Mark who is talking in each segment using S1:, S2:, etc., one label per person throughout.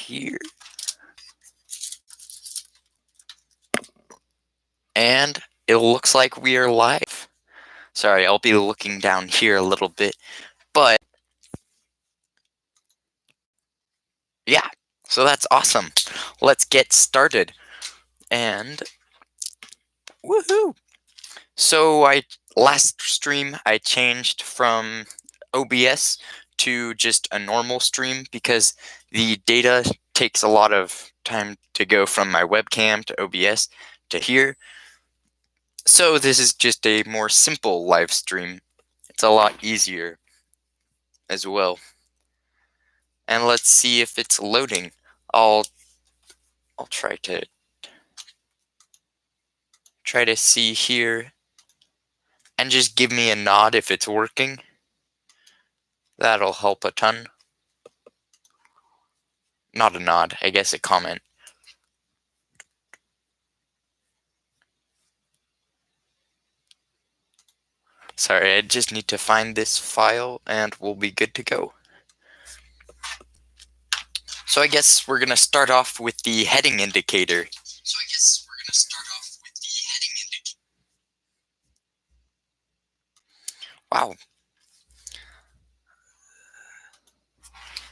S1: here. And it looks like we are live. Sorry, I'll be looking down here a little bit, but yeah, so that's awesome. Let's get started. And woohoo! So last stream I changed from OBS to just a normal stream because the data takes a lot of time to go from my webcam to OBS to here. So this is just a more simple live stream. It's a lot easier as well. And let's see if it's loading. I'll try to see here and just give me a nod if it's working. That'll help a ton. Not a nod, I guess a comment. Sorry, I just need to find this file and we'll be good to go. So I guess we're gonna start off with the heading indicator. Wow.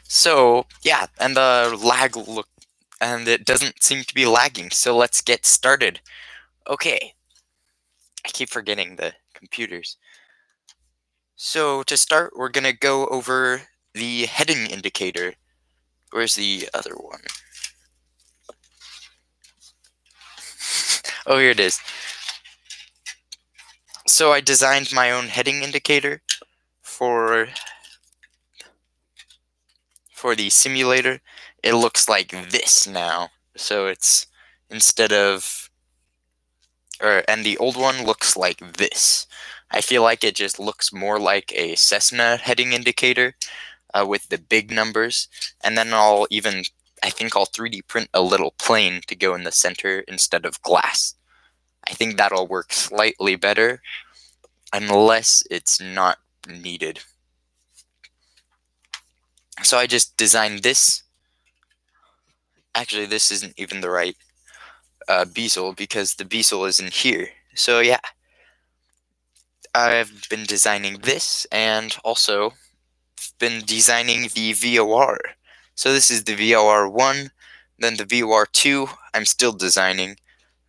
S1: So yeah, and the lag and it doesn't seem to be lagging, so let's get started. Okay. I keep forgetting the computers. So to start, we're gonna go over the heading indicator. Where's the other one? Oh, here it is. So I designed my own heading indicator for the simulator. It looks like this now. So it's instead of, and the old one looks like this. I feel like it just looks more like a Cessna heading indicator with the big numbers. And then I think I'll 3D print a little plane to go in the center instead of glass. I think that'll work slightly better unless it's not needed. So I just designed this. Actually, this isn't even the right bezel because the bezel isn't here. So yeah, I've been designing this and also been designing the VOR. So this is the VOR 1, then the VOR 2 I'm still designing,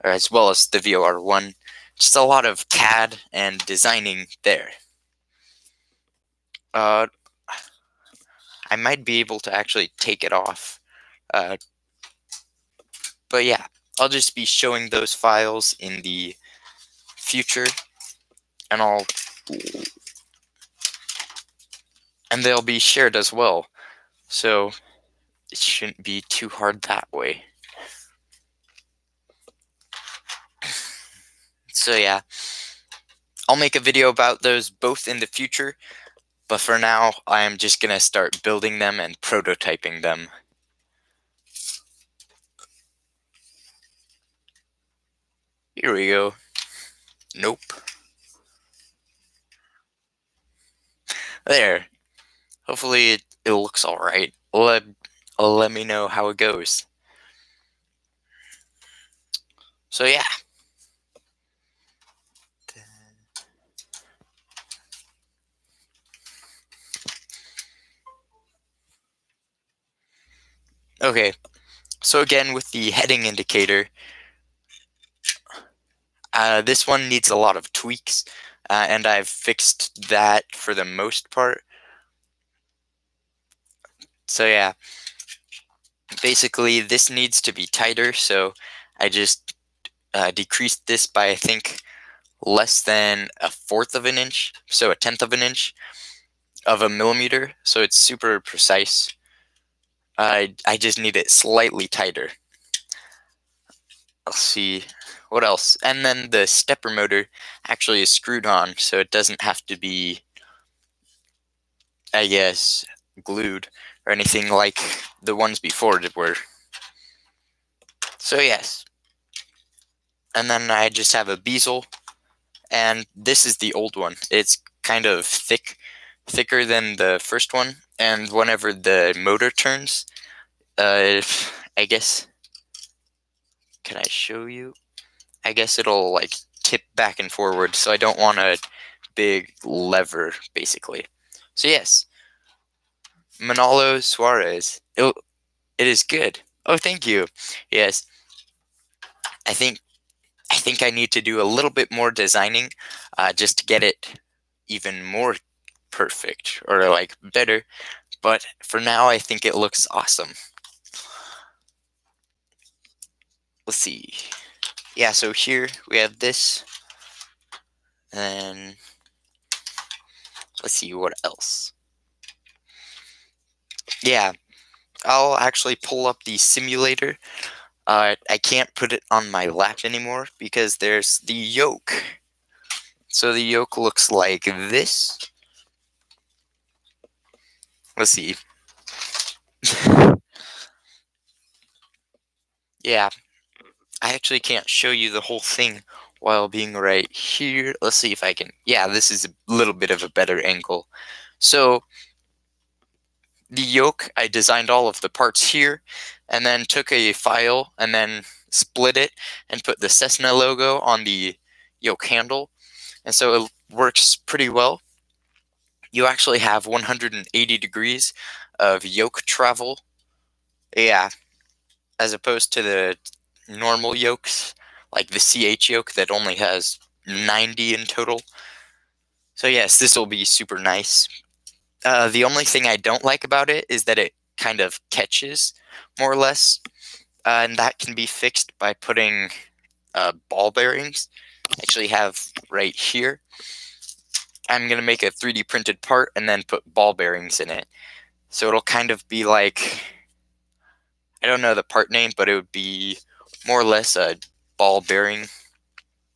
S1: as well as the VOR 1. Just a lot of CAD and designing there. I might be able to actually take it off. But yeah, I'll just be showing those files in the future, and they'll be shared as well. So it shouldn't be too hard that way. So yeah, I'll make a video about those both in the future, but for now, I am just gonna start building them and prototyping them. Here we go. Nope. There. Hopefully it looks alright. Let me know how it goes. So yeah. Okay, so again with the heading indicator, this one needs a lot of tweaks, and I've fixed that for the most part. So yeah, basically this needs to be tighter, so I just decreased this by I think less than 1/4 of an inch, so 1/10 of an inch of a millimeter, so it's super precise. I just need it slightly tighter. Let's see what else. And then the stepper motor actually is screwed on, so it doesn't have to be, I guess, glued or anything like the ones before it were. So yes. And then I just have a bezel, and this is the old one. It's kind of thicker than the first one, and whenever the motor turns, I guess, can I show you? I guess it'll like tip back and forward, so I don't want a big lever, basically. So yes, Manolo Suarez. It is good. Oh, thank you. Yes, I think I need to do a little bit more designing, just to get it even more perfect or like better. But for now, I think it looks awesome. Let's see. Yeah, so here we have this, and let's see what else. Yeah, I'll actually pull up the simulator. I can't put it on my lap anymore because there's the yoke. So the yoke looks like this. Let's see. Yeah, I actually can't show you the whole thing while being right here. Let's see if I can. Yeah, this is a little bit of a better angle. So the yoke, I designed all of the parts here, and then took a file and then split it and put the Cessna logo on the yoke handle. And so it works pretty well. You actually have 180 degrees of yoke travel. Yeah, as opposed to the normal yokes, like the CH yoke that only has 90 in total. So yes, this will be super nice. The only thing I don't like about it is that it kind of catches, more or less, and that can be fixed by putting ball bearings. I actually have right here. I'm going to make a 3D printed part and then put ball bearings in it. So it'll kind of be like, I don't know the part name, but it would be more or less a ball bearing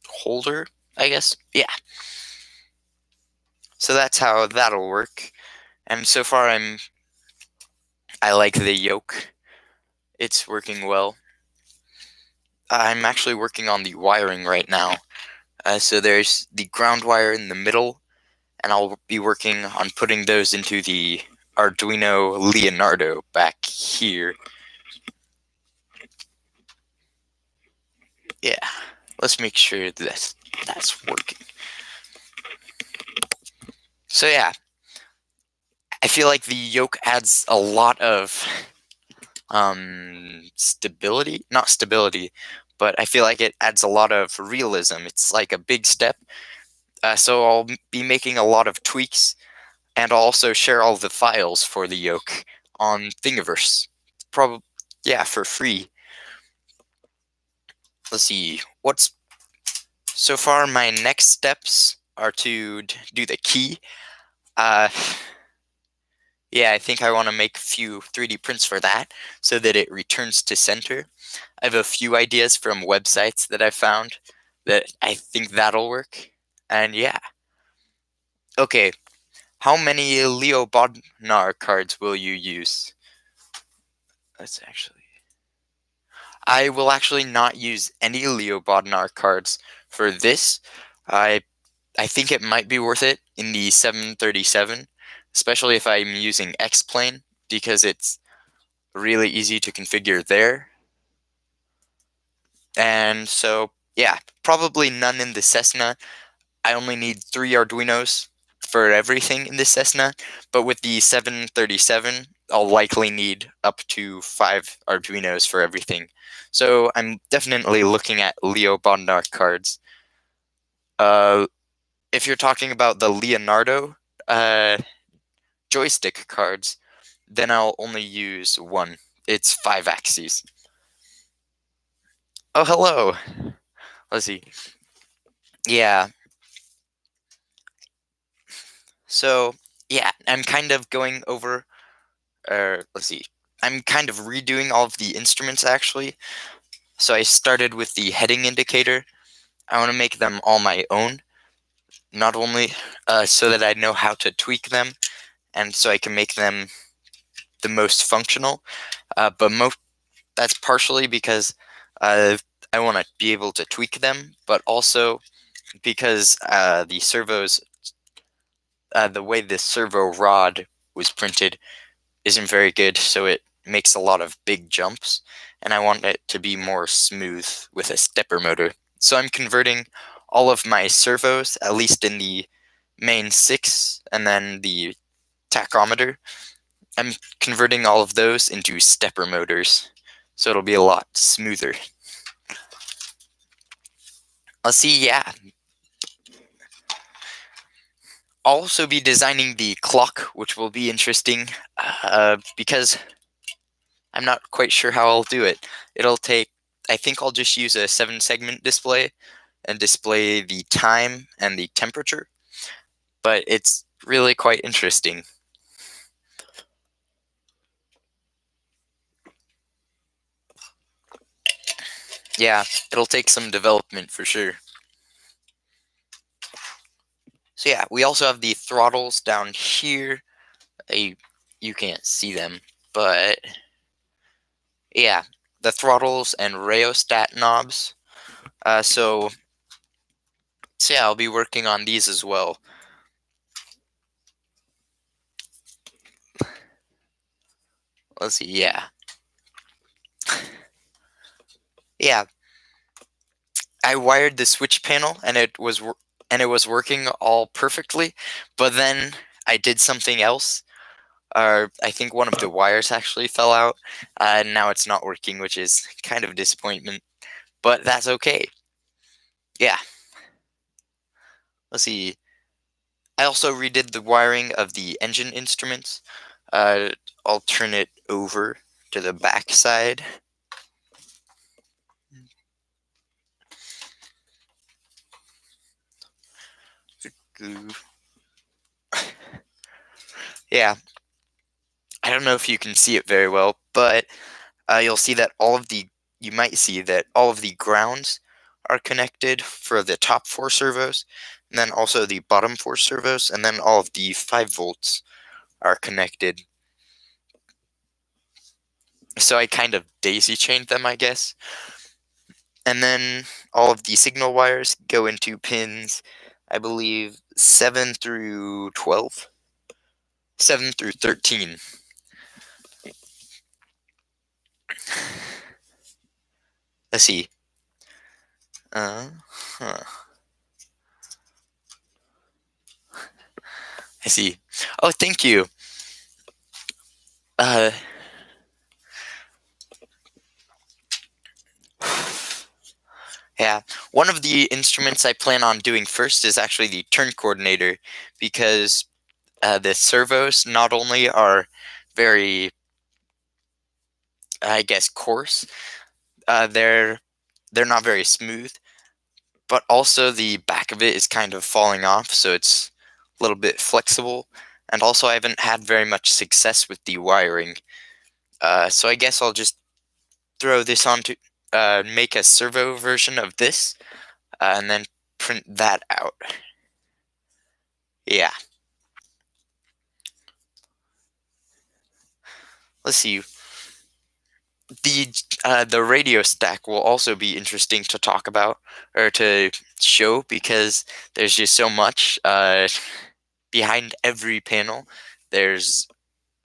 S1: holder, I guess. Yeah. So that's how that'll work. And so far I like the yoke. It's working well. I'm actually working on the wiring right now. So there's the ground wire in the middle, and I'll be working on putting those into the Arduino Leonardo back here. Yeah, let's make sure that's working. So yeah, I feel like the yoke adds a lot of stability, not stability, but I feel like it adds a lot of realism. It's like a big step. So I'll be making a lot of tweaks, and I'll also share all the files for the yoke on Thingiverse. Probably, yeah, for free. Let's see, what's so far my next steps are to do the key. Yeah, I think I want to make a few 3D prints for that so that it returns to center. I have a few ideas from websites that I found that I think that'll work. And yeah. Okay, how many Leo Bodnar cards will you use? Let's actually. I will actually not use any Leo Bodnar cards for this. I I think it might be worth it in the 737, especially if I'm using X-Plane, because it's really easy to configure there. And so, yeah, probably none in the Cessna. I only need 3 Arduinos for everything in the Cessna, but with the 737, I'll likely need up to 5 Arduinos for everything. So I'm definitely looking at Leo Bodnar cards. If you're talking about the Leonardo joystick cards, then I'll only use one. It's 5 axes. Oh, hello. Let's see. Yeah. So, yeah, I'm kind of going over, let's see. I'm kind of redoing all of the instruments, actually. So I started with the heading indicator. I want to make them all my own, not only so that I know how to tweak them, and so I can make them the most functional, but that's partially because I want to be able to tweak them, but also because the servos, the way the servo rod was printed isn't very good, so it makes a lot of big jumps, and I want it to be more smooth with a stepper motor. So I'm converting all of my servos, at least in the main 6 and then the tachometer. I'm converting all of those into stepper motors, so it'll be a lot smoother. Let's see, yeah. I'll also be designing the clock, which will be interesting, because I'm not quite sure how I'll do it. I think I'll just use a 7-segment display and display the time and the temperature, but it's really quite interesting. Yeah, it'll take some development for sure. So yeah, we also have the throttles down here. You can't see them, but yeah, the throttles and rheostat knobs. So yeah, I'll be working on these as well. Let's see, yeah. Yeah, I wired the switch panel and it was working all perfectly, but then I did something else. I think one of the wires actually fell out, and now it's not working, which is kind of a disappointment, but that's okay. Yeah, let's see. I also redid the wiring of the engine instruments. Uh, I'll turn it over to the back side. Yeah, I don't know if you can see it very well, but you'll see that you might see that all of the grounds are connected for the top 4 servos, and then also the bottom 4 servos, and then all of the 5 volts are connected. So I kind of daisy chained them, I guess. And then all of the signal wires go into pins, I believe 7 through 12, 7 through 13. Let's see. Huh. I see. Oh, thank you. Uh, yeah, one of the instruments I plan on doing first is actually the turn coordinator, because the servos not only are very, I guess, coarse, they're not very smooth, but also the back of it is kind of falling off, so it's a little bit flexible. And also, I haven't had very much success with the wiring, so I guess I'll just throw this onto make a servo version of this, and then print that out. Yeah. Let's see. The radio stack will also be interesting to talk about or to show, because there's just so much behind every panel. There's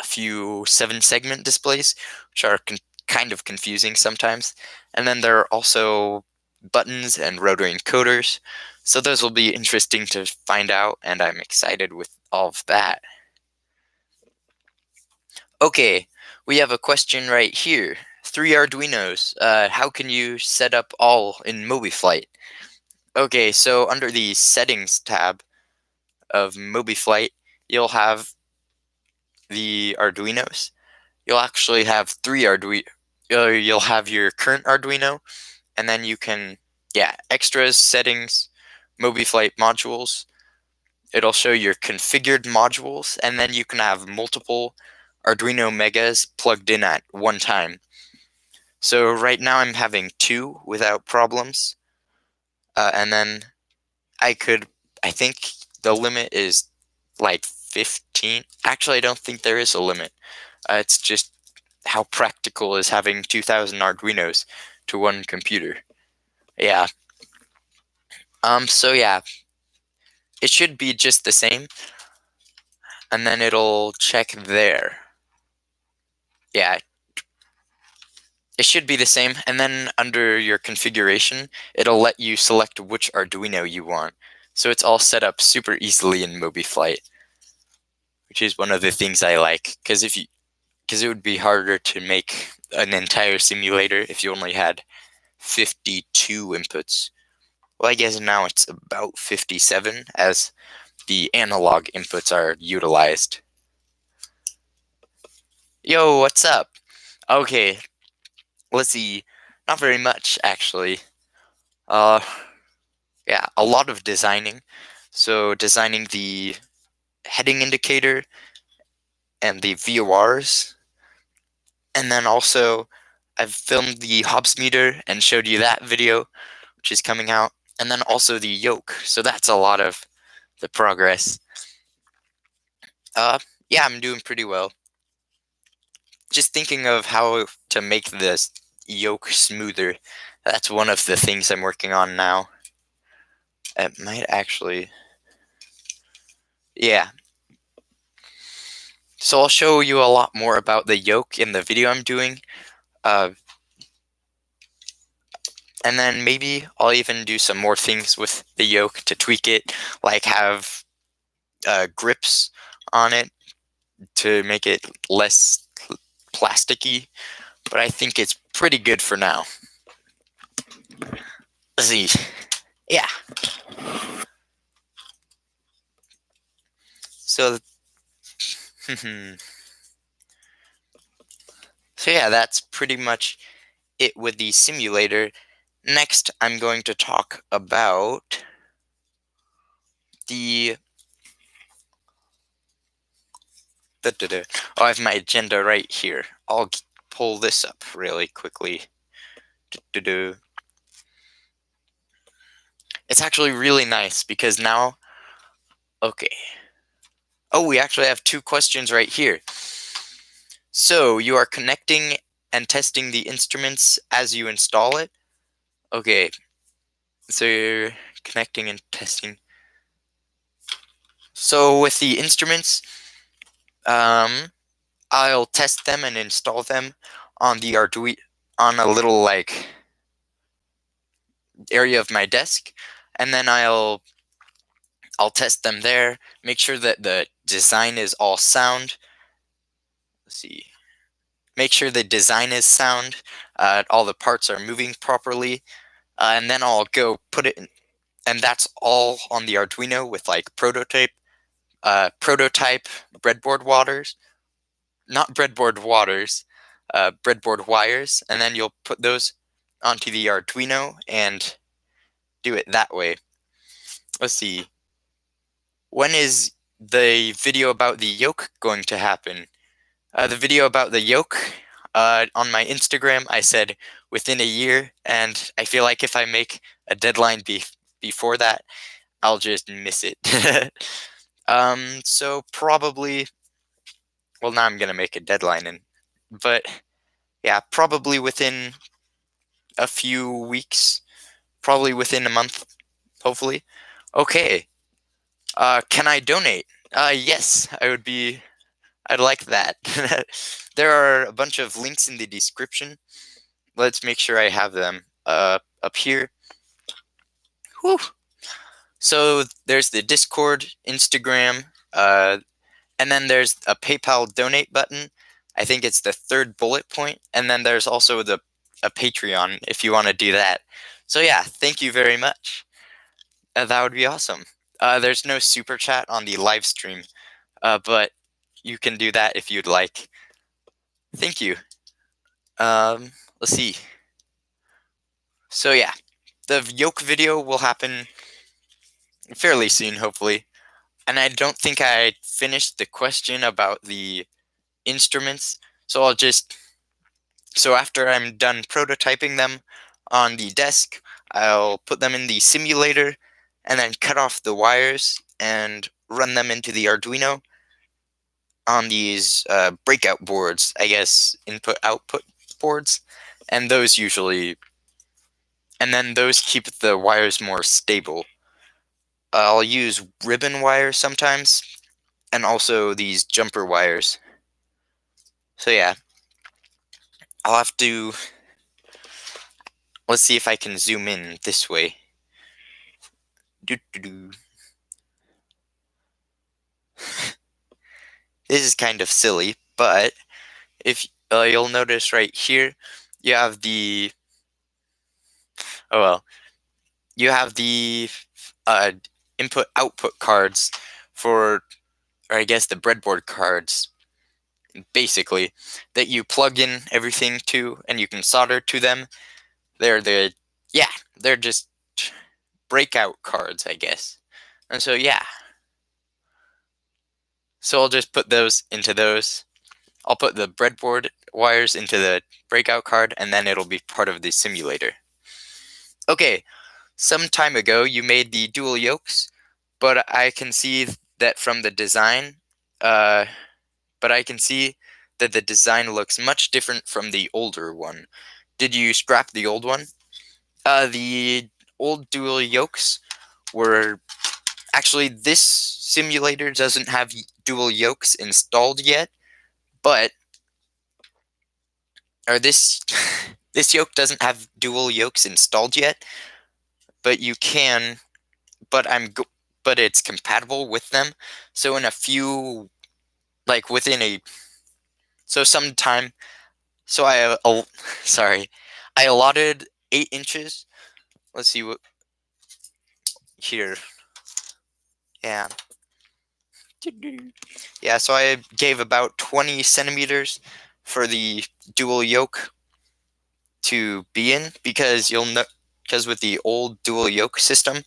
S1: a few 7-segment displays, which are kind of confusing sometimes, and then there are also buttons and rotary encoders. So those will be interesting to find out, and I'm excited with all of that. Okay, we have a question right here. 3 Arduinos. How can you set up all in MobiFlight? Okay, so under the Settings tab of MobiFlight, you'll have the Arduinos. You'll actually have 3 Arduino. You'll have your current Arduino, and then you can, yeah, extras, settings, MobiFlight modules. It'll show your configured modules, and then you can have multiple Arduino Megas plugged in at one time. So right now I'm having 2 without problems, and then I think the limit is like 15. Actually, I don't think there is a limit. It's just how practical is having 2,000 Arduinos to one computer. Yeah. So yeah, it should be just the same, and then it'll check there. Yeah, it should be the same, and then under your configuration, it'll let you select which Arduino you want. So it's all set up super easily in MobiFlight, which is one of the things I like, because it would be harder to make an entire simulator if you only had 52 inputs. Well, I guess now it's about 57 as the analog inputs are utilized. Yo, what's up? Okay, let's see. Not very much, actually. Uh, yeah, a lot of designing. So designing the heading indicator and the VORs. And then also I've filmed the Hobbs meter and showed you that video, which is coming out. And then also the yoke. So that's a lot of the progress. Yeah, I'm doing pretty well. Just thinking of how to make this yoke smoother. That's one of the things I'm working on now. It might actually, yeah. So I'll show you a lot more about the yoke in the video I'm doing. And then maybe I'll even do some more things with the yoke to tweak it, like have grips on it to make it less plasticky. But I think it's pretty good for now. Let's see. Yeah. So, so yeah, that's pretty much it with the simulator. Next, I'm going to talk about the. Oh, I have my agenda right here. I'll pull this up really quickly. It's actually really nice because now. Okay. Oh, we actually have 2 questions right here. So, you are connecting and testing the instruments as you install it? Okay. So, you're connecting and testing. So, with the instruments, I'll test them and install them on the Arduino, on a little like area of my desk, and then I'll test them there, make sure that the design is all sound. Let's see. Make sure the design is sound, all the parts are moving properly, and then I'll go put it in, and that's all on the Arduino with like prototype breadboard waters, not breadboard waters, breadboard wires, and then you'll put those onto the Arduino and do it that way. Let's see. When is the video about the yoke going to happen? The video about the yoke, on my Instagram, I said within a year, and I feel like if I make a deadline before that, I'll just miss it. So probably, well, now I'm gonna make a deadline, but yeah, probably within a few weeks, probably within a month, hopefully. Okay. Can I donate? Yes, I'd like that. There are a bunch of links in the description. Let's make sure I have them up here. Whew. So there's the Discord, Instagram, and then there's a PayPal donate button. I think it's the 3rd bullet point, and then there's also a Patreon if you want to do that. So yeah, thank you very much. That would be awesome. There's no super chat on the live stream, but you can do that if you'd like. Thank you. Let's see. So yeah, the yoke video will happen fairly soon, hopefully. And I don't think I finished the question about the instruments, so after I'm done prototyping them on the desk, I'll put them in the simulator and then cut off the wires and run them into the Arduino on these breakout boards, I guess, input-output boards, and those keep the wires more stable. I'll use ribbon wire sometimes, and also these jumper wires. So yeah, I'll have to let's see if I can zoom in this way. Doo-doo-doo. This is kind of silly, but if you'll notice right here, you have the oh well, you have the uh, input output cards for, or I guess the breadboard cards, basically, that you plug in everything to, and you can solder to them. They're the yeah, they're just breakout cards, I guess. And so yeah, so I'll just put those into those. I'll put the breadboard wires into the breakout card, and then it'll be part of the simulator. Okay, some time ago you made the dual yokes, but I can see that from the design, uh, but I can see that the design looks much different from the older one. Did you scrap the old one? The old dual yokes were actually, this simulator doesn't have dual yokes installed yet, but or this this yoke doesn't have dual yokes installed yet, but you can. But but it's compatible with them. So in a few, like within a, so sometime, so sorry, I allotted 8 inches. Let's see what here. Yeah. Yeah, so I gave about 20 centimeters for the dual yoke to be in, because you'll know, because with the old dual yoke system,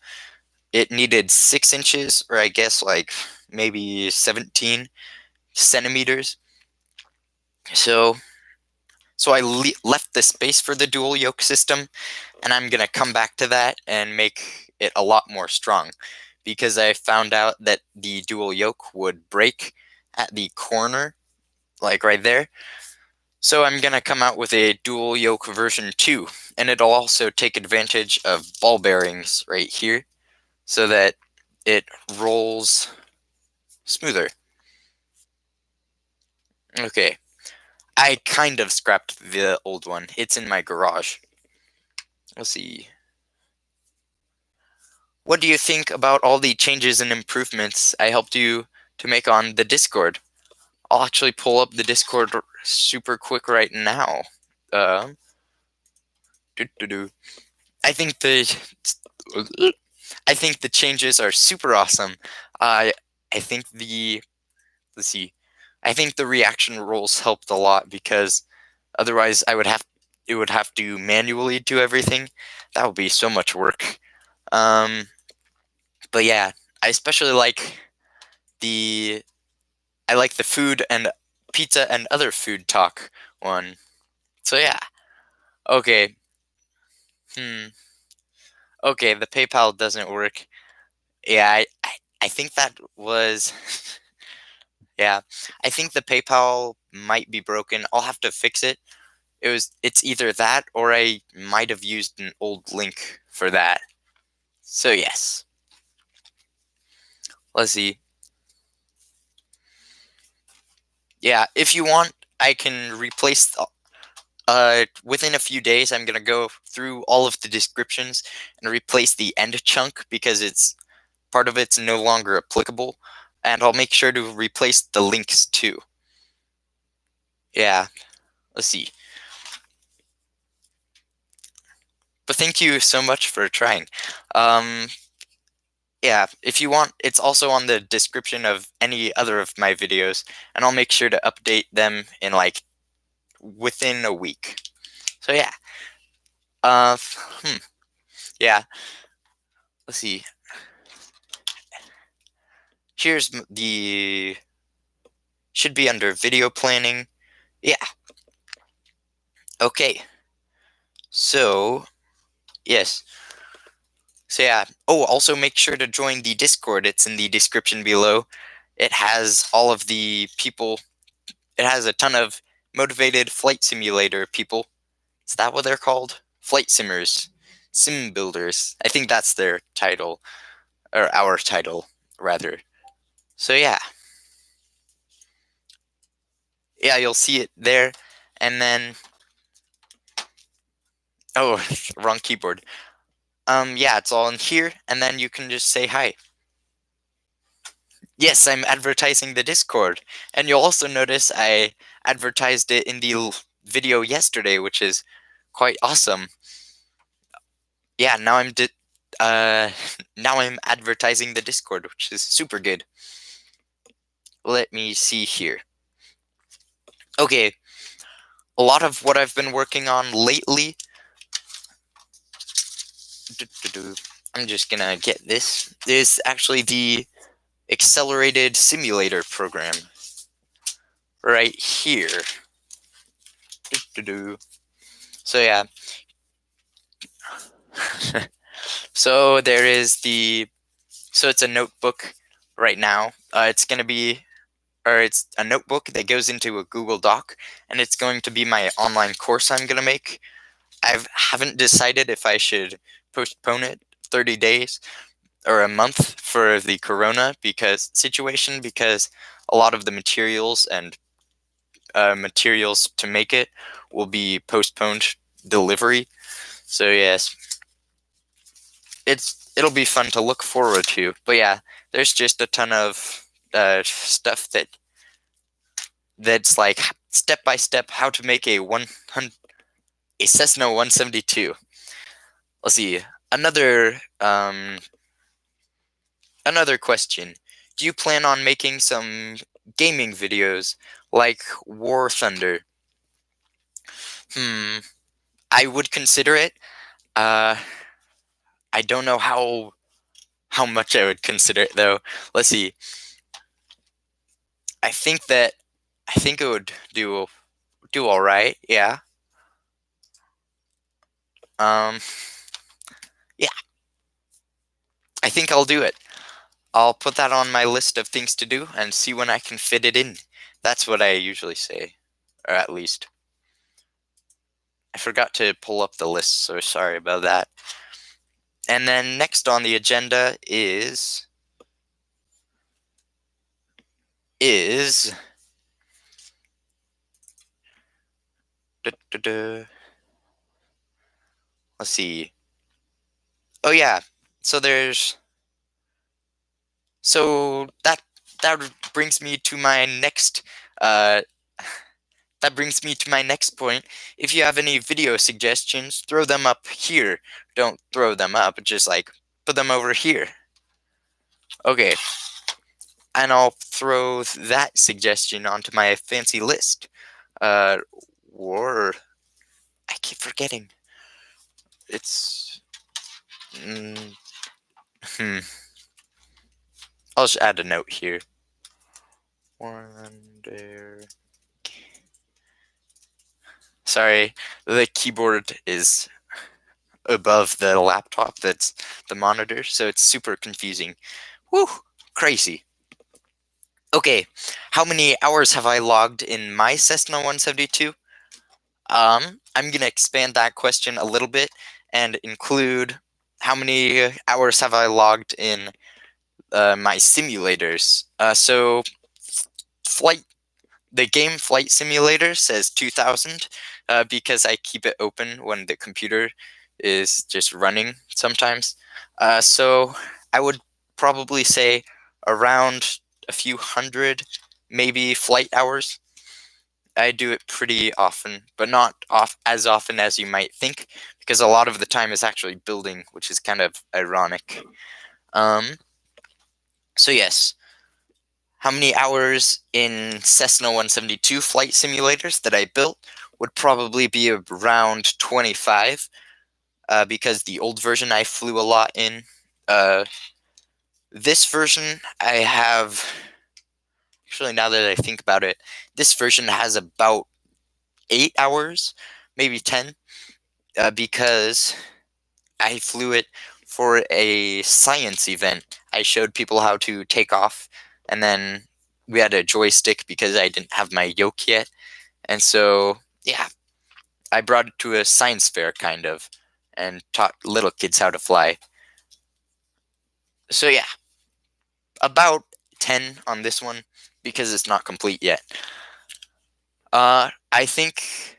S1: it needed 6 inches, or I guess like maybe 17 centimeters. So I left the space for the dual yoke system, and I'm gonna come back to that and make it a lot more strong, because I found out that the dual yoke would break at the corner, like right there. So I'm gonna come out with a dual yoke version 2, and it'll also take advantage of ball bearings right here, so that it rolls smoother. Okay, I kind of scrapped the old one. It's in my garage. Let's see. What do you think about all the changes and improvements I helped you to make on the Discord? I'll actually pull up the Discord super quick right now. Um, doo-doo-doo. I think the I think the changes are super awesome. I think the let's see. I think the reaction roles helped a lot, because otherwise it would have to manually do everything. That would be so much work. Um, but yeah, I especially like the the food and pizza and other food talk one. So yeah. Okay. Hmm. Okay, the PayPal doesn't work. Yeah, I think that was yeah. I think the PayPal might be broken. I'll have to fix it. It's either that, or I might have used an old link for that. So yes. Let's see. Yeah, if you want, I can replace within a few days. I'm gonna go through all of the descriptions and replace the end chunk, because it's part of it's no longer applicable, and I'll make sure to replace the links too. Yeah, let's see. But thank you so much for trying. Um, yeah, if you want, it's also on the description of any other of my videos, and I'll make sure to update them in like within a week. So yeah. Uh, yeah. Let's see. Here's the should be under video planning. Yeah. Okay. So yes. So yeah. Oh, also make sure to join the Discord. It's in the description below. It has all of the people. It has a ton of motivated flight simulator people. Is that what they're called? Flight simmers, sim builders. I think that's their title, or our title, rather. So yeah. Yeah, you'll see it there, and then Oh, wrong keyboard. Yeah, it's all in here, and then you can just say hi. Yes, I'm advertising the Discord. And you'll also notice I advertised it in the video yesterday, which is quite awesome. Yeah, now uh now I'm advertising the Discord, which is super good. Let me see here. Okay, a lot of what I've been working on lately. I'm just gonna get this. Is actually the accelerated simulator program right here. So yeah. So there is so it's a notebook right now. It's gonna be or it's a notebook that goes into a Google Doc, and it's going to be my online course I'm gonna make. I haven't decided if I should postpone it 30 days or a month for the corona situation because a lot of the materials and materials to make it will be postponed delivery. So yes, it'll be fun to look forward to. But yeah, there's just a ton of stuff that's like step by step how to make a Cessna 172. Let's see. Another another question. Do you plan on making some gaming videos like War Thunder? Hmm. I would consider it. Uh, I don't know how much I would consider it though. Let's see. I think that I think it would do all right. Yeah. Um. Yeah. I think I'll do it. I'll put that on my list of things to do and see when I can fit it in. That's what I usually say, or at least. I forgot to pull up the list, so sorry about that. And then next on the agenda is duh, duh, duh. Let's see. Oh yeah. So there's so that brings me to my next uh that brings me to my next point. If you have any video suggestions, throw them up here. Don't throw them up, just like put them over here. Okay, and I'll throw that suggestion onto my fancy list. Uh, War. I keep forgetting. It's. Mm, hmm. I'll just add a note here. Wonder. Sorry, the keyboard is above the laptop that's the monitor, so it's super confusing. Whew, crazy. Okay, how many hours have I logged in my Cessna 172? I'm gonna expand that question a little bit and include how many hours have I logged in my simulators. So flight the game Flight Simulator says 2000 because I keep it open when the computer is just running sometimes. So I would probably say around a few hundred, maybe flight hours. I do it pretty often, but not as often as you might think, because a lot of the time is actually building, which is kind of ironic. Um, so yes, how many hours in Cessna 172 flight simulators that I built would probably be around 25, because the old version I flew a lot in. Uh, this version I have, actually, now that I think about it, this version has about 8 hours, maybe 10, because I flew it for a science event. I showed people how to take off, and then we had a joystick because I didn't have my yoke yet. And so, yeah, I brought it to a science fair, kind of, and taught little kids how to fly. So, yeah, about 10 on this one because it's not complete yet. I think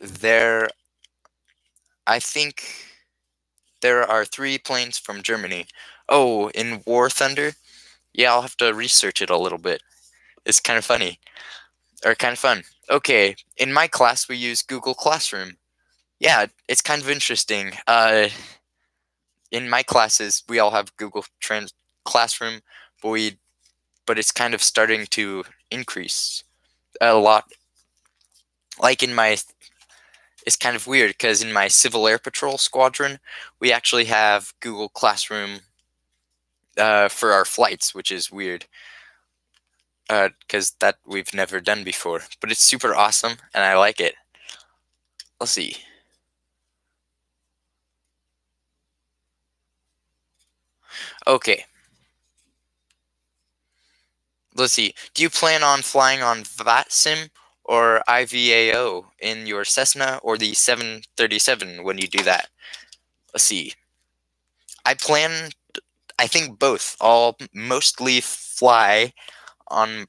S1: there I think there are 3 planes from Germany. Oh, in War Thunder? Yeah, I'll have to research it a little bit. It's kind of funny, or kind of fun. Okay, in my class we use Google Classroom. Yeah, it's kind of interesting. In my classes we all have Google Classroom, but it's kind of starting to increase a lot. Like in my, it's kind of weird because in my Civil Air Patrol squadron, we actually have Google Classroom for our flights, which is weird because that we've never done before. But it's super awesome and I like it. Let's see. Okay, let's see. Do you plan on flying on VATSIM or IVAO in your Cessna or the 737 when you do that? Let's see. I plan, I think both. I'll mostly fly on,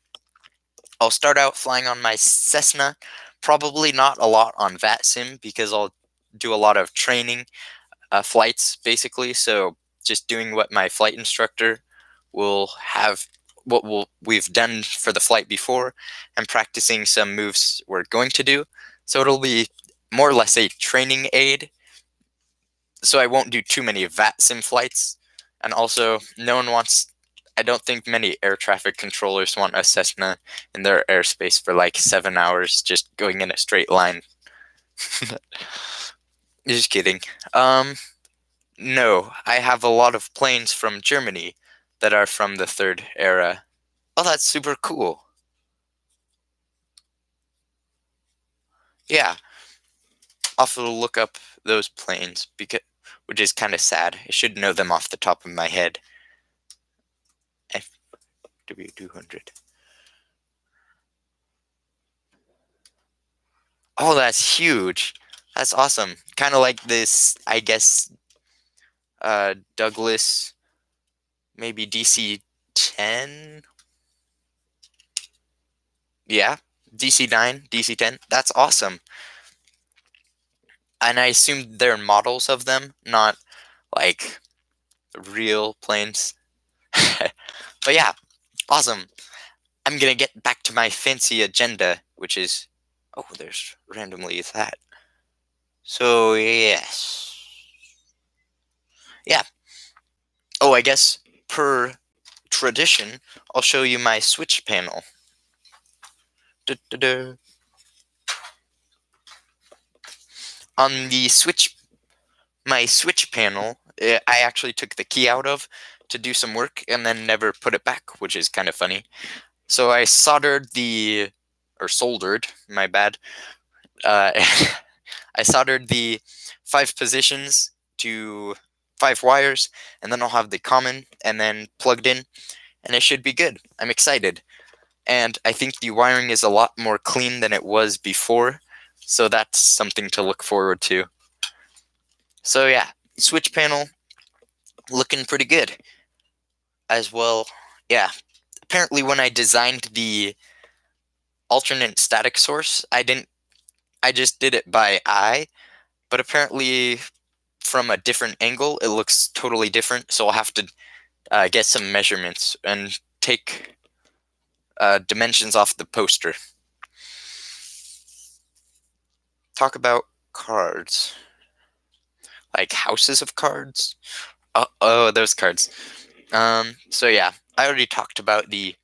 S1: I'll start out flying on my Cessna, probably not a lot on VATSIM because I'll do a lot of training flights basically. So just doing what my flight instructor will have, we've done for the flight before, and practicing some moves we're going to do. So it'll be more or less a training aid. So I won't do too many VATSIM flights, and also no one wants. I don't think many air traffic controllers want a Cessna in their airspace for like 7 hours just going in a straight line. Just kidding. No, I have a lot of planes from Germany that are from the third era. Oh, that's super cool. Yeah, I'll have to look up those planes because, which is kind of sad. I should know them off the top of my head. FW200. Oh, that's huge. That's awesome. Kind of like this, I guess, Douglas, maybe DC-10. Yeah, DC-9, DC-10. That's awesome. And I assume they're models of them, not like real planes. But yeah, awesome. I'm gonna get back to my fancy agenda, which is, oh, there's randomly that. So yes, yeah. Oh, I guess per tradition, I'll show you my switch panel. Da-da-da. On the switch, my switch panel, I actually took the key out of to do some work and then never put it back, which is kind of funny. So I soldered, my bad. Uh, I soldered the 5 positions to 5 wires, and then I'll have the common and then plugged in, and it should be good. I'm excited. And I think the wiring is a lot more clean than it was before, so that's something to look forward to. So yeah, switch panel looking pretty good as well. Yeah, apparently when I designed the alternate static source, I just did it by eye, but apparently from a different angle it looks totally different, so I'll have to get some measurements and take dimensions off the poster. Talk about cards. Like houses of cards? Oh, those cards. So yeah, I already talked about the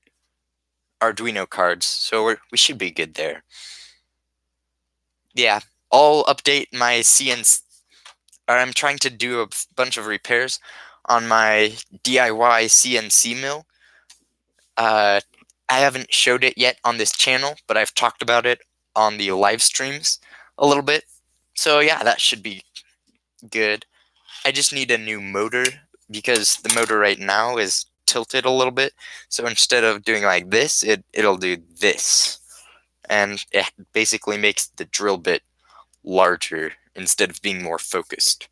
S1: Arduino cards, so we should be good there. Yeah, I'll update my CNC. I'm trying to do a bunch of repairs on my DIY CNC mill. I haven't showed it yet on this channel, but I've talked about it on the live streams a little bit. So yeah, that should be good. I just need a new motor because the motor right now is tilted a little bit. So instead of doing like this, it'll do this. And it basically makes the drill bit larger instead of being more focused.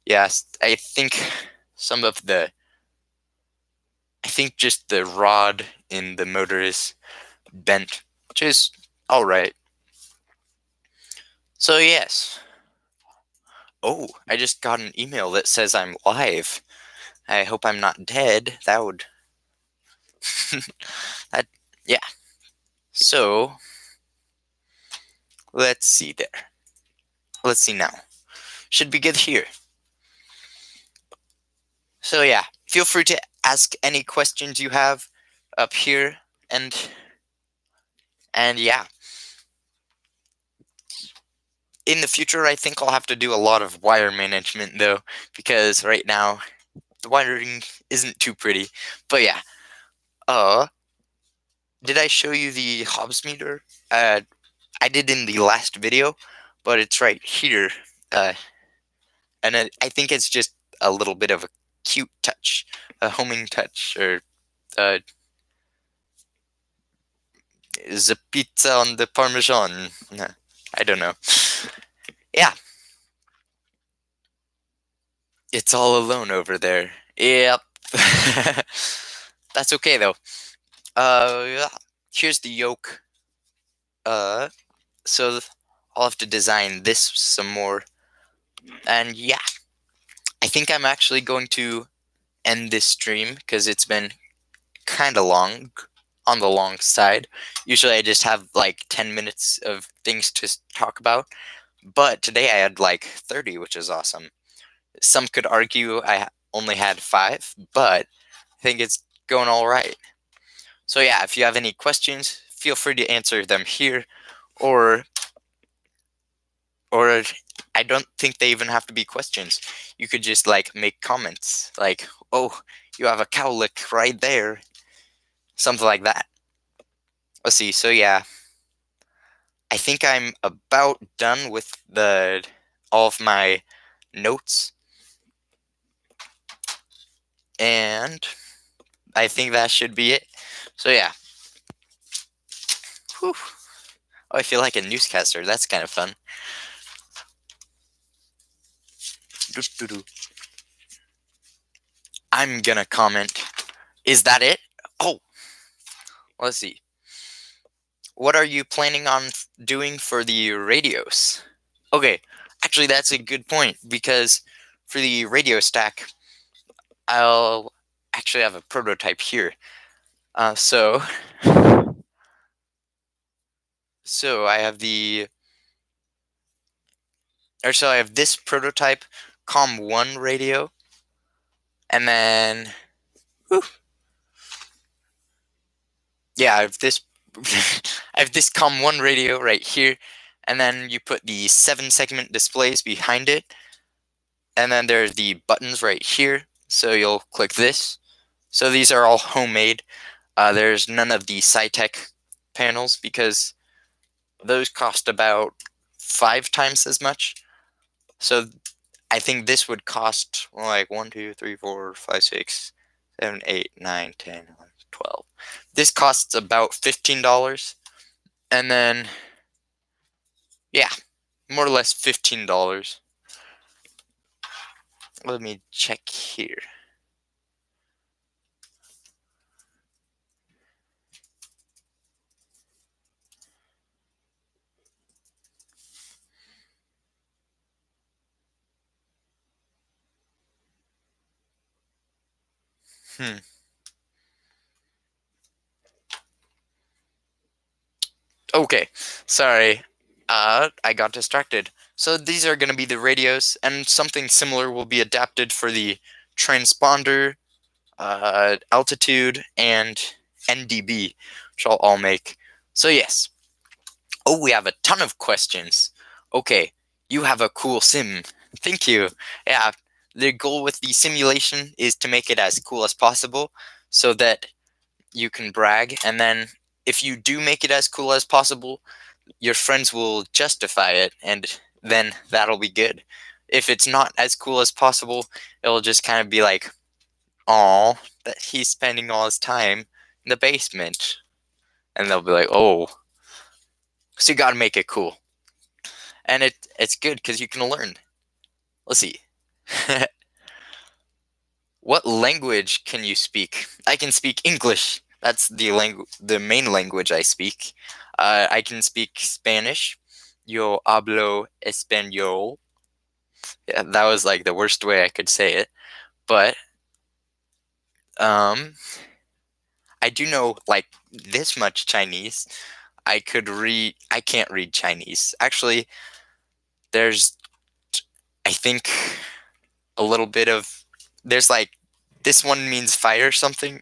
S1: Yes, I think some of the I think just the rod in the motor is bent, which is all right. So yes, Oh, I just got an email that says I'm live. I hope I'm not dead. That would. that, yeah. So, let's see there. Let's see now. Should be good here. So, yeah, feel free to ask any questions you have up here. And yeah, in the future, I think I'll have to do a lot of wire management though, because right now the wiring isn't too pretty. But yeah, did I show you the Hobbs meter? I did in the last video, but it's right here. Uh, and I think it's just a little bit of a cute touch, a homing touch, or uh, the pizza on the Parmesan. I don't know. Yeah, it's all alone over there. Yep. That's okay though. Yeah. Here's the yoke. Uh, so I'll have to design this some more. And yeah, I think I'm actually going to end this stream because it's been kind of long, on the long side. Usually I just have like 10 minutes of things to talk about, but today I had like 30, which is awesome. Some could argue I only had 5, but I think it's going all right. So yeah, if you have any questions, feel free to answer them here, or or I don't think they even have to be questions. You could just like make comments like, "Oh, you have a cowlick right there." Something like that. Let's see. So yeah, I think I'm about done with the all of my notes, and I think that should be it. So yeah. Whew. Oh, I feel like a newscaster. That's kind of fun. Doo-doo-doo. I'm gonna comment. Is that it? Oh, let's see. What are you planning on doing for the radios? Okay, actually, that's a good point because for the radio stack, I'll actually have a prototype here. So I have I have this prototype COM1 radio, and then, whew, yeah, I have this, I have this COM1 radio right here, and then you put the 7-segment displays behind it, and then there's the buttons right here. So you'll click this. So these are all homemade. There's none of the Cytec panels because those cost about 5 times as much. So I think this would cost like 1, 2, 3, 4, 5, 6, 7, 8, 9, 10, 11, 12. This costs about $15. And then, yeah, more or less $15. Let me check here. Hmm. Okay, sorry. I got distracted. So these are going to be the radios, and something similar will be adapted for the transponder, altitude, and NDB, which I'll all make. So yes. Oh, we have a ton of questions. Okay, you have a cool sim. Thank you. Yeah, the goal with the simulation is to make it as cool as possible so that you can brag. And then if you do make it as cool as possible, your friends will justify it, and then that'll be good. If it's not as cool as possible, it'll just kind of be like, "Aw, that he's spending all his time in the basement," and they'll be like, "Oh." So you got to make it cool, and it's good because you can learn. Let's see. What language can you speak? I can speak English. That's the main language I speak. I can speak Spanish. Yo hablo español. Yeah, that was like the worst way I could say it. But um I do know like this much Chinese. I can't read Chinese. Actually, there's I think a little bit of there's like this one means fire or something.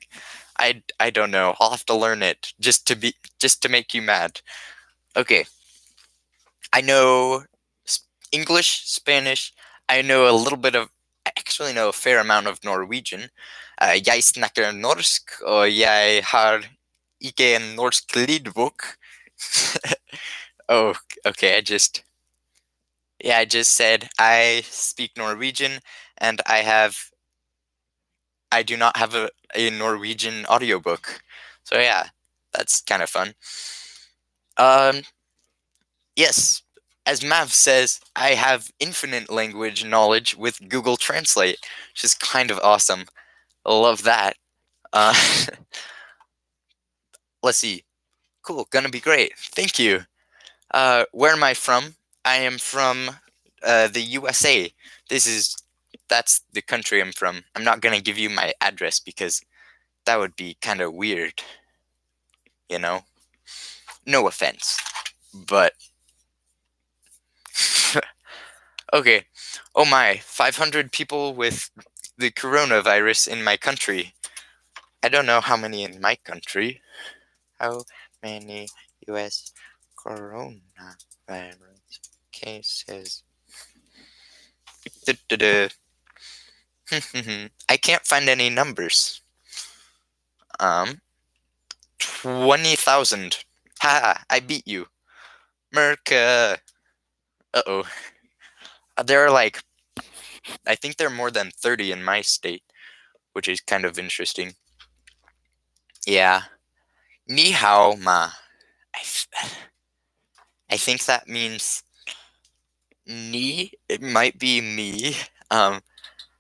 S1: I don't know. I'll have to learn it just to make you mad. Okay. I know English, Spanish. I know a little bit of. I actually know a fair amount of Norwegian. Jeg snakker norsk, og jeg har ikke en norsk lydbok. Oh, okay. I just said I speak Norwegian, and I do not have a Norwegian audiobook. So yeah, that's kind of fun. Um, yes, as Mav says, I have infinite language knowledge with Google Translate, which is kind of awesome. I love that. Uh, let's see. Cool, gonna be great. Thank you. Where am I from? I am from the USA. This is that's the country I'm from. I'm not gonna give you my address because that would be kind of weird, you know? No offense, but okay. Oh my, 500 people with the coronavirus in my country. I don't know how many in my country. How many US coronavirus cases? Du-du-du. I can't find any numbers. 20,000. Ha! I beat you. Merca. Uh-oh. There are like, I think there are more than 30 in my state, which is kind of interesting. Yeah. Ni hao ma. I think that means ni. It might be me.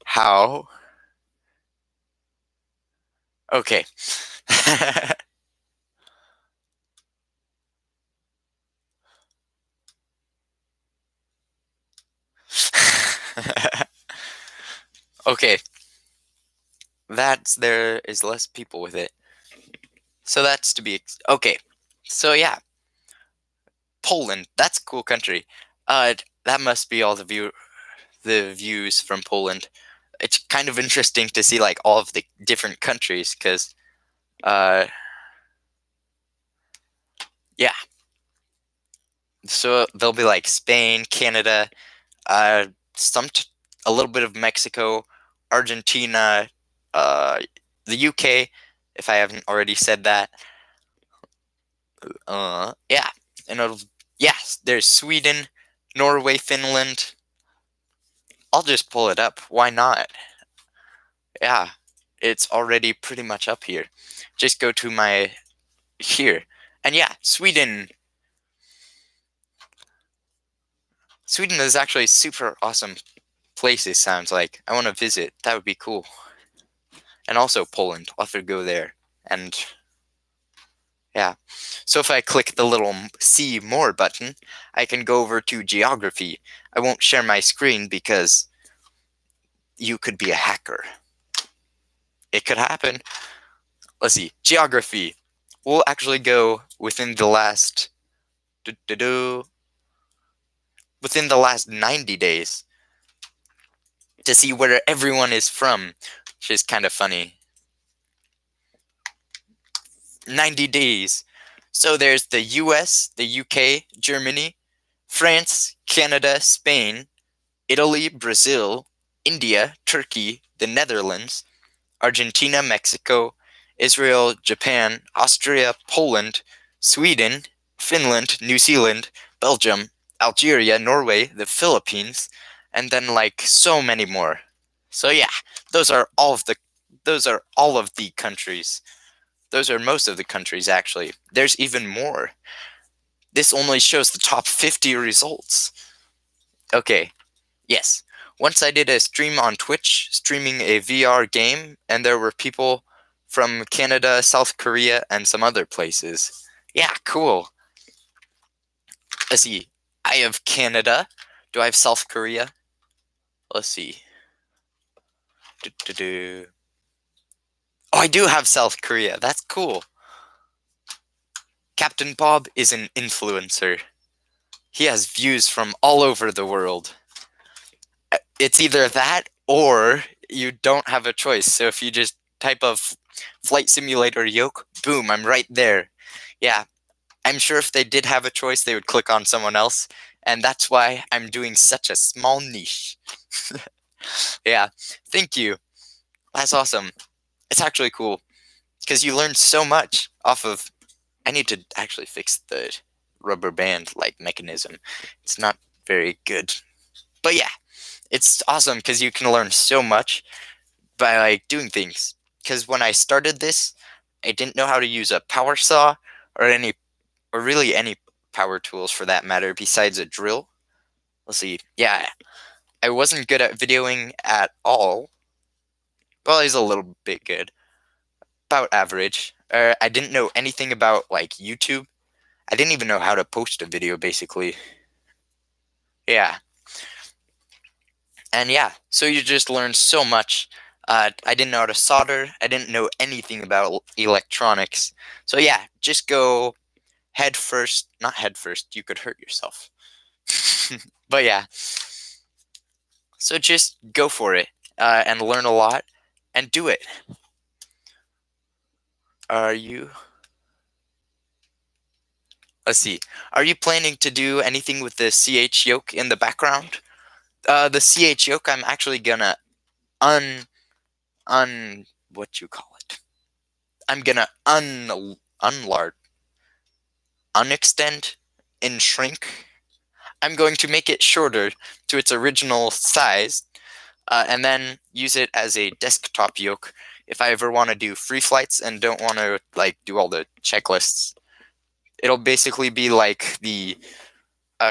S1: How? Okay. Okay. There is less people with it. So that's to be okay. So yeah, Poland. That's a cool country. That must be all the views from Poland. It's kind of interesting to see like all of the different countries because yeah. So there'll be like Spain, Canada, uh, a little bit of Mexico, Argentina, the UK, if I haven't already said that. Yeah, and yes, there's Sweden, Norway, Finland. I'll just pull it up. Why not? Yeah, it's already pretty much up here. Just go to my here, and yeah, Sweden. Sweden is actually super awesome place. It sounds like I want to visit. That would be cool. And also Poland. I'll have to go there. And yeah. So if I click the little see more button, I can go over to geography. I won't share my screen because you could be a hacker. It could happen. Let's see. Geography. We'll actually go within the last within the last 90 days to see where everyone is from, which is kind of funny. 90 days. So there's the US, the UK, Germany, France, Canada, Spain, Italy, Brazil, India, Turkey, the Netherlands, Argentina, Mexico, Israel, Japan, Austria, Poland, Sweden, Finland, New Zealand, Belgium, Algeria, Norway, the Philippines, and then like so many more. So yeah, those are all of the countries. Those are most of the countries actually. There's even more. This only shows the top 50 results. Okay, yes. Once I did a stream on Twitch, streaming a VR game, and there were people from Canada, South Korea, and some other places. Yeah, cool. Let's see. I have Canada. Do I have South Korea? Let's see. Do-do-do. Oh, I do have South Korea. That's cool. Captain Bob is an influencer. He has views from all over the world. It's either that or you don't have a choice. So if you just type of flight simulator yoke, boom, I'm right there. Yeah, I'm sure if they did have a choice, they would click on someone else. And that's why I'm doing such a small niche. Yeah, thank you. That's awesome. It's actually cool because you learn so much off of. I need to actually fix the rubber band like mechanism. It's not very good. But yeah, it's awesome because you can learn so much by like doing things. Because when I started this, I didn't know how to use a power saw or any, or really any power tools for that matter, besides a drill. Let's see. Yeah, I wasn't good at videoing at all. Well, he's a little bit good, about average. I didn't know anything about like YouTube. I didn't even know how to post a video, basically. Yeah, and yeah, so you just learn so much. I didn't know how to solder. I didn't know anything about electronics. So yeah, just go head first. Not head first. You could hurt yourself. But yeah, so just go for it and learn a lot and do it. Are you? Let's see. Are you planning to do anything with the CH yoke in the background? The CH yoke, I'm actually gonna un what you call it. I'm gonna unlarge, unextend, and shrink. I'm going to make it shorter to its original size, and then use it as a desktop yoke if I ever want to do free flights and don't want to like do all the checklists. It'll basically be like the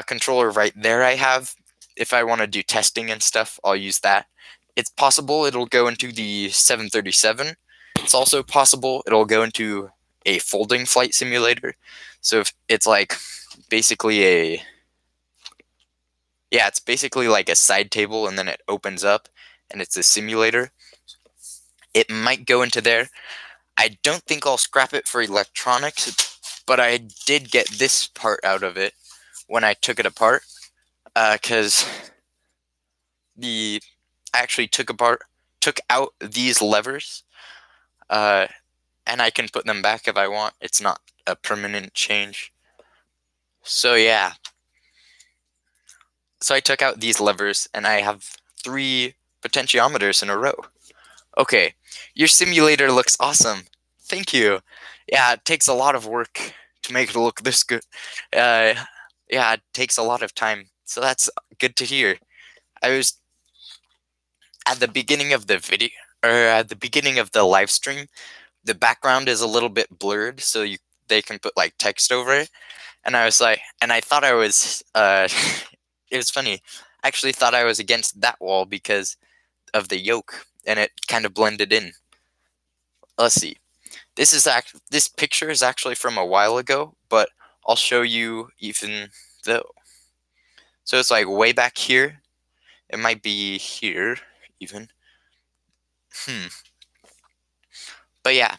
S1: controller right there I have. If I want to do testing and stuff, I'll use that. It's possible it'll go into the 737. It's also possible it'll go into a folding flight simulator. So if it's like basically a, yeah, it's basically like a side table and then it opens up and it's a simulator. It might go into there. I don't think I'll scrap it for electronics, but I did get this part out of it when I took it apart, because I actually took out these levers, uh, and I can put them back if I want. It's not a permanent change. So yeah. So I took out these levers, and I have 3 potentiometers in a row. Okay, your simulator looks awesome. Thank you. Yeah, it takes a lot of work to make it look this good. Uh, yeah, it takes a lot of time. So that's good to hear. I was at the beginning of the video, or at the beginning of the live stream, the background is a little bit blurred, so they can put like text over it. And I was like, and I thought I was, it was funny. I actually thought I was against that wall because of the yoke, and it kind of blended in. Let's see. This picture is actually from a while ago, but I'll show you even though. So it's like way back here. It might be here even. But yeah,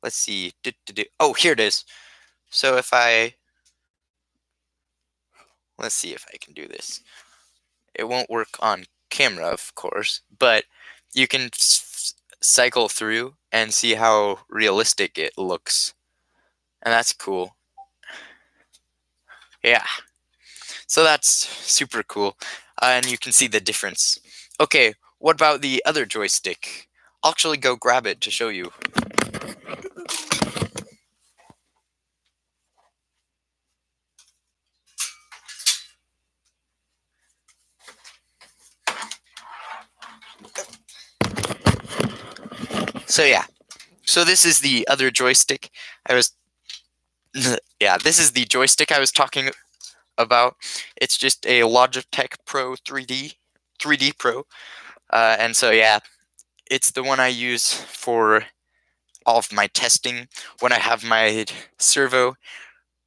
S1: let's see. Oh, here it is. So if let's see if I can do this. It won't work on camera, of course, but you can cycle through and see how realistic it looks. And that's cool. Yeah. So that's super cool. And you can see the difference. Okay, what about the other joystick? I'll actually go grab it to show you. So yeah, so this is the other joystick I was, yeah, this is the joystick I was talking about. It's just a Logitech Pro 3D Pro, and so yeah, it's the one I use for all of my testing when I have my servo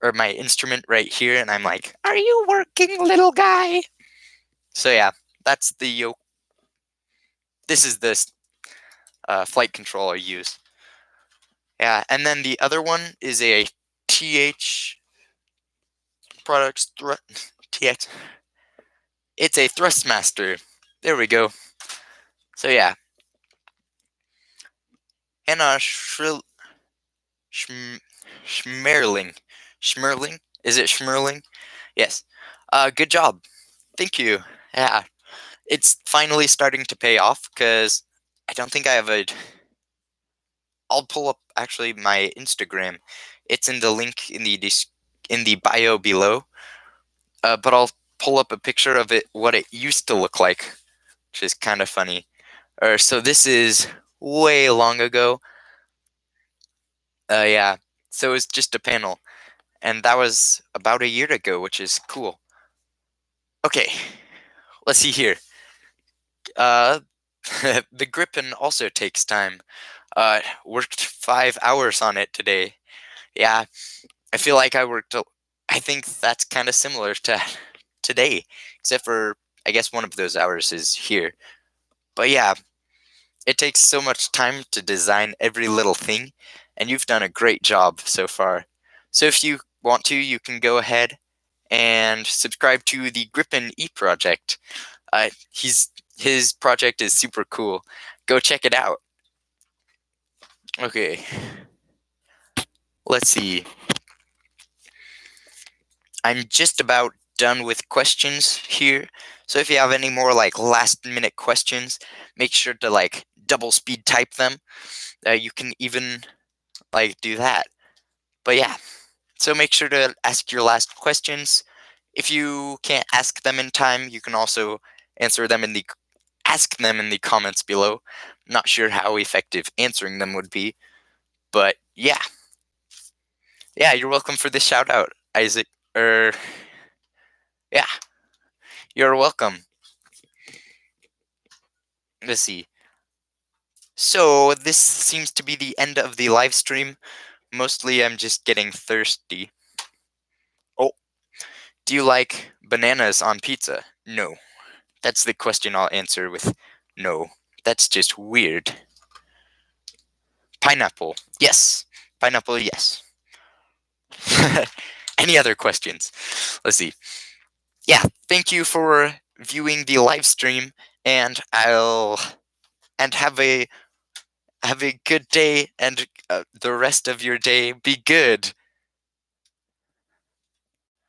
S1: or my instrument right here, and I'm like, "Are you working, little guy?" So yeah, that's the this is the flight control I use. Yeah, and then the other one is a TH products TX. It's a Thrustmaster. There we go. So yeah, Hannah Schm- Schmerling. Schmerling? Is it Schmerling? Yes. Good job. Thank you. Yeah, it's finally starting to pay off because I don't think I have a. I'll pull up actually my Instagram. It's in the link in the bio below. But I'll pull up a picture of it, what it used to look like, which is kind of funny. So this is way long ago. Yeah. So it was just a panel, and that was about a year ago, which is cool. Okay, let's see here. Uh, the Gripen also takes time. Worked 5 hours on it today. Yeah, I feel like I worked. I think that's kind of similar to today, except for I guess one of those hours is here. But yeah, it takes so much time to design every little thing, and you've done a great job so far. So if you want to, you can go ahead and subscribe to the Gripen E project. His project is super cool. Go check it out. Okay, let's see. I'm just about done with questions here. So if you have any more like last minute questions, make sure to like double speed type them. You can even like do that. But yeah, so make sure to ask your last questions. If you can't ask them in time, you can also answer them in the ask them in the comments below. Not sure how effective answering them would be, but yeah. Yeah, you're welcome for the shout out, Isaac. Yeah, you're welcome. Let's see. So this seems to be the end of the live stream. Mostly I'm just getting thirsty. Oh, do you like bananas on pizza? No. That's the question I'll answer with no. That's just weird. Pineapple. Yes. Pineapple, yes. Any other questions? Let's see. Yeah, thank you for viewing the live stream, and I'll and have a good day, and the rest of your day be good.